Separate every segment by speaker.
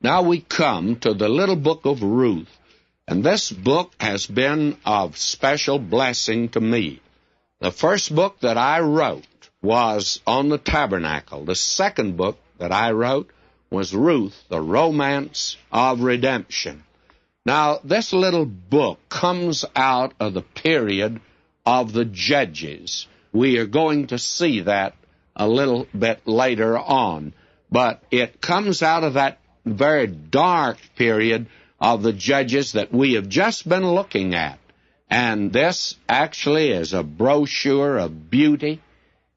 Speaker 1: Now we come to the little book of Ruth, and this book has been of special blessing to me. The first book that I wrote was on the tabernacle. The second book that I wrote was Ruth, the Romance of Redemption. Now, this little book comes out of the period of the Judges. We are going to see that a little bit later on. But it comes out of that very dark period of the Judges that we have just been looking at. And this actually is a brochure of beauty,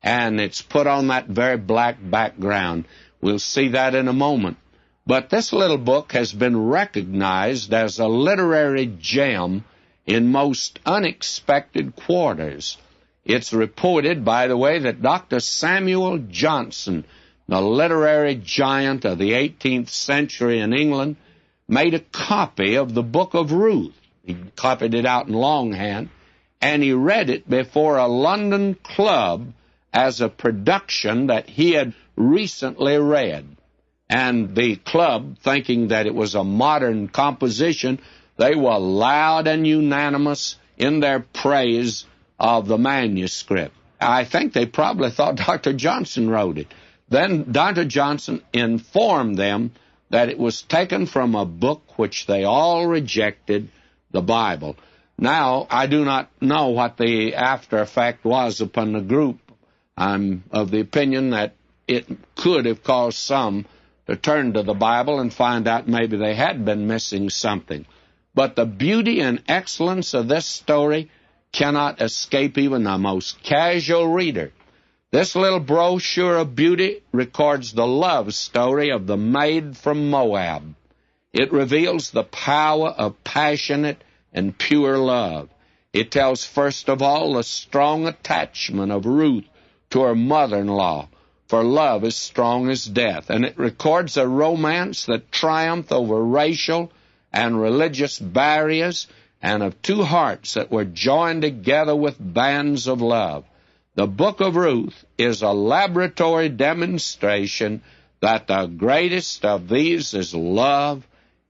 Speaker 1: and it's put on that very black background. We'll see that in a moment. But this little book has been recognized as a literary gem in most unexpected quarters. It's reported, by the way, that Dr. Samuel Johnson, the literary giant of the 18th century in England, made a copy of the book of Ruth. He copied it out in longhand, and he read it before a London club as a production that he had recently read. And the club, thinking that it was a modern composition, they were loud and unanimous in their praise of the manuscript. I think they probably thought Dr. Johnson wrote it. Then Dr. Johnson informed them that it was taken from a book which they all rejected, the Bible. Now, I do not know what the after effect was upon the group. I'm of the opinion that it could have caused some to turn to the Bible and find out maybe they had been missing something. But the beauty and excellence of this story cannot escape even the most casual reader. This little brochure of beauty records the love story of the maid from Moab. It reveals the power of passionate and pure love. It tells, first of all, the strong attachment of Ruth to her mother-in-law, for love is strong as death. And it records a romance that triumphed over racial and religious barriers and of two hearts that were joined together with bands of love. The book of Ruth is a laboratory demonstration that the greatest of these is love,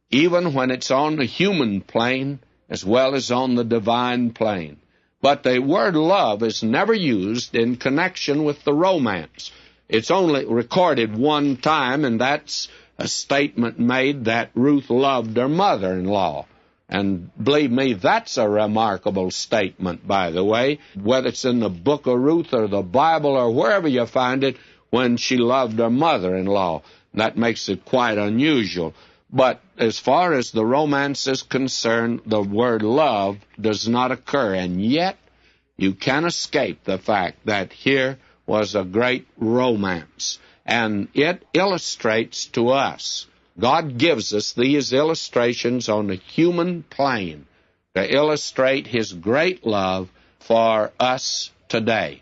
Speaker 1: even when it's on the human plane as well as on the divine plane. But the word love is never used in connection with the romance. It's only recorded one time, and that's a statement made that Ruth loved her mother-in-law. And believe me, that's a remarkable statement, by the way, whether it's in the book of Ruth or the Bible or wherever you find it, when she loved her mother-in-law. That makes it quite unusual. But as far as the romance is concerned, the word love does not occur. And yet, you can't escape the fact that here was a great romance. And it illustrates to us, God gives us these illustrations on the human plane to illustrate His great love for us today.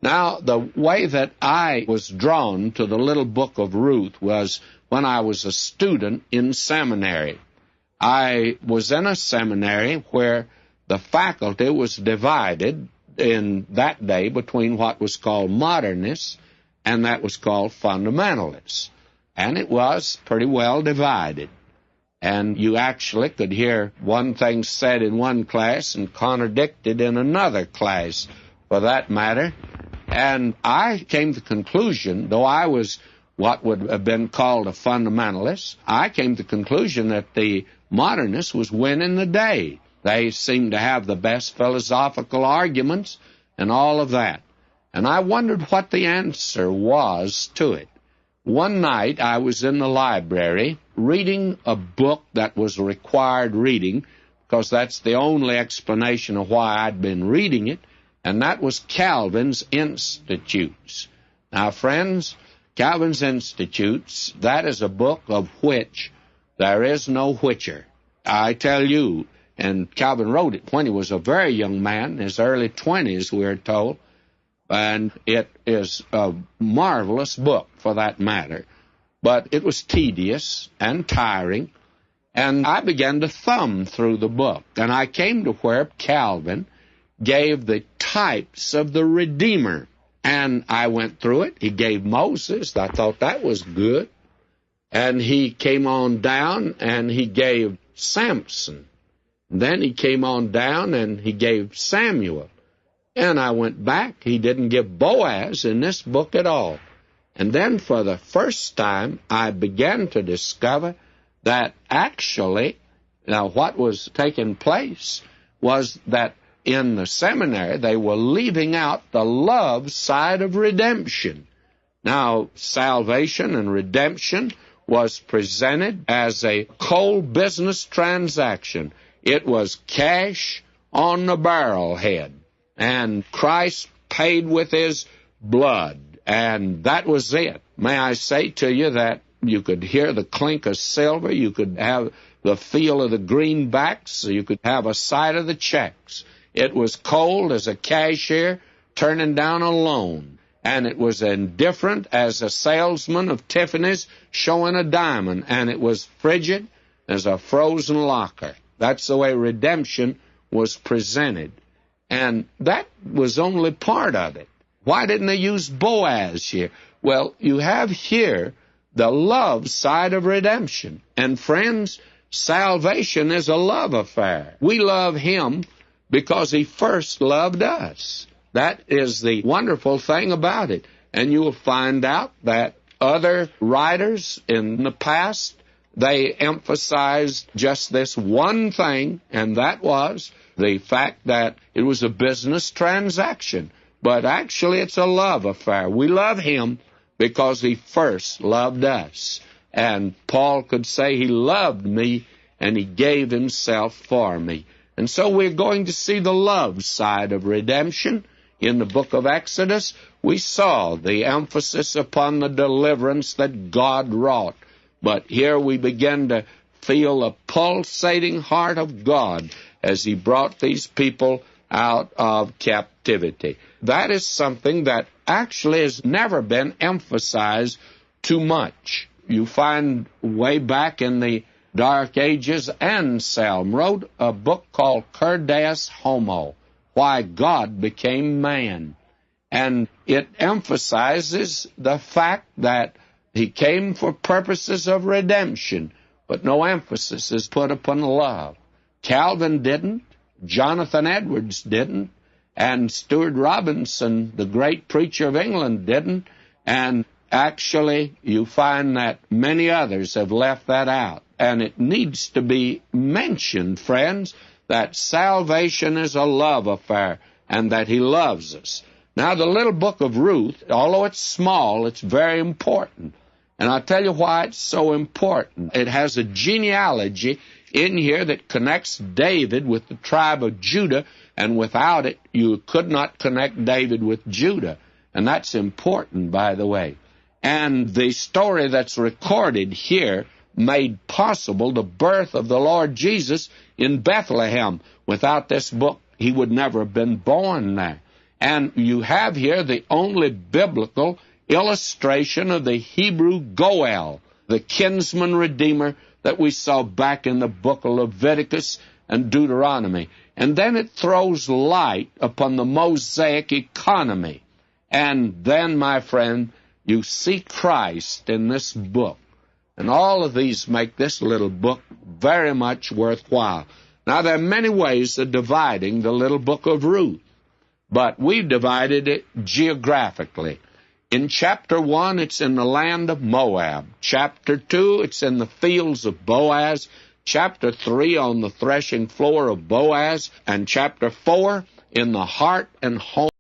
Speaker 1: Now, the way that I was drawn to the little book of Ruth was when I was a student in seminary. I was in a seminary where the faculty was divided in that day between what was called modernists and that was called fundamentalists. And it was pretty well divided. And you actually could hear one thing said in one class and contradicted in another class, for that matter. And I came to the conclusion, though I was what would have been called a fundamentalist, I came to the conclusion that the modernist was winning the day. They seemed to have the best philosophical arguments and all of that. And I wondered what the answer was to it. One night I was in the library reading a book that was required reading, because that's the only explanation of why I'd been reading it, and that was Calvin's Institutes. Now, friends, Calvin's Institutes, that is a book of which there is no whicher. I tell you, and Calvin wrote it when he was a very young man, in his early 20s, we are told, and it is a marvelous book for that matter. But it was tedious and tiring, and I began to thumb through the book, and I came to where Calvin gave the types of the Redeemer. And I went through it. He gave Moses. I thought that was good. And he came on down and he gave Samson. Then he came on down and he gave Samuel. And I went back. He didn't give Boaz in this book at all. And then for the first time, I began to discover that actually, now what was taking place was that in the seminary, they were leaving out the love side of redemption. Now, salvation and redemption was presented as a cold business transaction. It was cash on the barrelhead, and Christ paid with his blood, and that was it. May I say to you that you could hear the clink of silver, you could have the feel of the greenbacks, you could have a sight of the checks. It was cold as a cashier turning down a loan, and it was indifferent as a salesman of Tiffany's showing a diamond, and it was frigid as a frozen locker. That's the way redemption was presented. And that was only part of it. Why didn't they use Boaz here? Well, you have here the love side of redemption. And friends, salvation is a love affair. We love him because he first loved us. That is the wonderful thing about it. And you will find out that other writers in the past, they emphasized just this one thing, and that was the fact that it was a business transaction. But actually, it's a love affair. We love him because he first loved us. And Paul could say he loved me, and he gave himself for me. And so we're going to see the love side of redemption. In the book of Exodus, we saw the emphasis upon the deliverance that God wrought. But here we begin to feel the pulsating heart of God as he brought these people out of captivity. That is something that actually has never been emphasized too much. You find way back in the Dark Ages, Anselm wrote a book called Cur Deus Homo, Why God Became Man. And it emphasizes the fact that he came for purposes of redemption, but no emphasis is put upon love. Calvin didn't, Jonathan Edwards didn't, and Stuart Robinson, the great preacher of England, didn't, and actually you find that many others have left that out. And it needs to be mentioned, friends, that salvation is a love affair and that he loves us. Now, the little book of Ruth, although it's small, it's very important. And I'll tell you why it's so important. It has a genealogy in here that connects David with the tribe of Judah, and without it, you could not connect David with Judah. And that's important, by the way. And the story that's recorded here made possible the birth of the Lord Jesus in Bethlehem. Without this book, he would never have been born there. And you have here the only biblical illustration of the Hebrew Goel, the kinsman redeemer that we saw back in the book of Leviticus and Deuteronomy. And then it throws light upon the Mosaic economy. And then, my friend, you see Christ in this book. And all of these make this little book very much worthwhile. Now, there are many ways of dividing the little book of Ruth, but we've divided it geographically. In chapter 1, it's in the land of Moab. Chapter 2, it's in the fields of Boaz. Chapter 3, on the threshing floor of Boaz. And chapter 4, in the heart and home